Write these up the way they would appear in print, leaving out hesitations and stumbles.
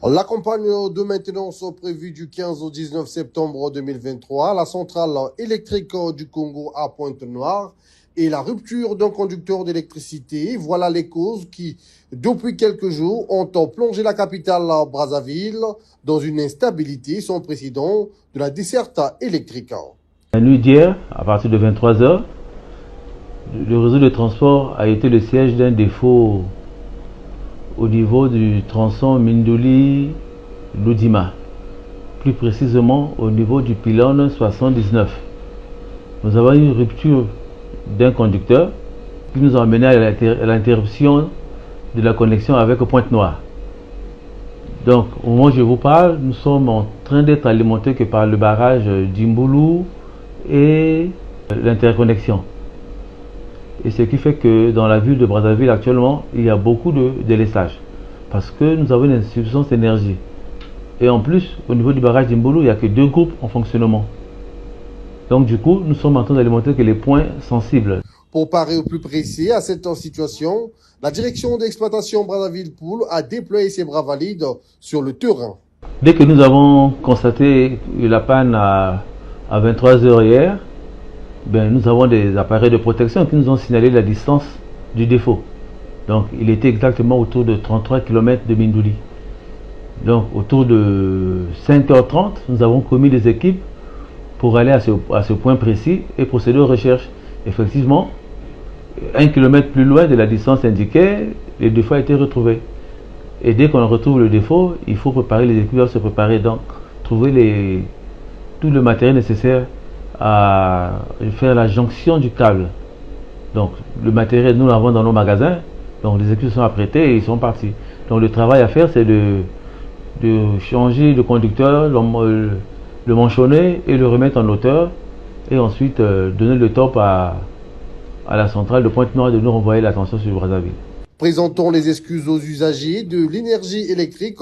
La campagne de maintenance prévue du 15 au 19 septembre 2023 à la centrale électrique du Congo à Pointe-Noire et la rupture d'un conducteur d'électricité, voilà les causes qui, depuis quelques jours, ont plongé la capitale Brazzaville dans une instabilité sans précédent de la desserte électrique. La nuit d'hier, à partir de 23 heures, le réseau de transport a été le siège d'un défaut au niveau du tronçon Minduli-Loudima, plus précisément au niveau du pylône 79. Nous avons eu une rupture d'un conducteur qui nous a amené à l'interruption de la connexion avec Pointe-Noire. Donc, au moment où je vous parle, nous sommes en train d'être alimentés que par le barrage d'Imbulu et l'interconnexion. Et ce qui fait que dans la ville de Brazzaville actuellement, il y a beaucoup de délaissage. Parce que nous avons une insuffisance d'énergie. Et en plus, au niveau du barrage d'Imbulu, il n'y a que 2 groupes en fonctionnement. Donc du coup, nous sommes en train d'alimenter que les points sensibles. Pour parer au plus précis à cette situation, la direction d'exploitation Brazzaville Pool a déployé ses bras valides sur le terrain. Dès que nous avons constaté la panne à 23 heures hier, nous avons des appareils de protection qui nous ont signalé la distance du défaut. Donc il était exactement autour de 33 km de Minduli. Donc autour de 5h30, nous avons commis des équipes pour aller à ce point précis et procéder aux recherches. Effectivement, 1 km plus loin de la distance indiquée, le défaut a été retrouvé. Et dès qu'on retrouve le défaut, il faut préparer, les équipes doivent se préparer, donc trouver tout le matériel nécessaire à faire la jonction du câble. Donc le matériel, nous l'avons dans nos magasins, donc les équipes sont apprêtées et ils sont partis. Donc le travail à faire, c'est de changer le conducteur, le manchonner et le remettre en hauteur, et ensuite donner le top à la centrale de Pointe-Noire de nous renvoyer l'attention sur Brazzaville. Présentons les excuses aux usagers de l'énergie électrique.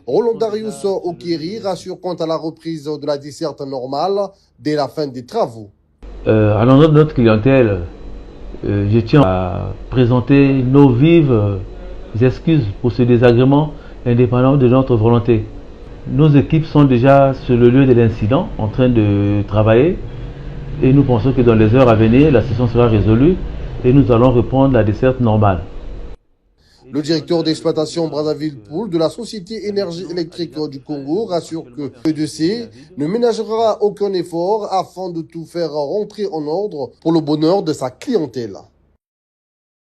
Roland Darius Okiri rassure quant à la reprise de la desserte normale dès la fin des travaux. À l'endroit de notre clientèle, je tiens à présenter nos vives excuses pour ce désagrément indépendant de notre volonté. Nos équipes sont déjà sur le lieu de l'incident en train de travailler et nous pensons que dans les heures à venir, la situation sera résolue et nous allons reprendre la desserte normale. Le directeur d'exploitation Brazzaville Pool de la Société Énergie électrique du Congo rassure que l'EDC ne ménagera aucun effort afin de tout faire rentrer en ordre pour le bonheur de sa clientèle.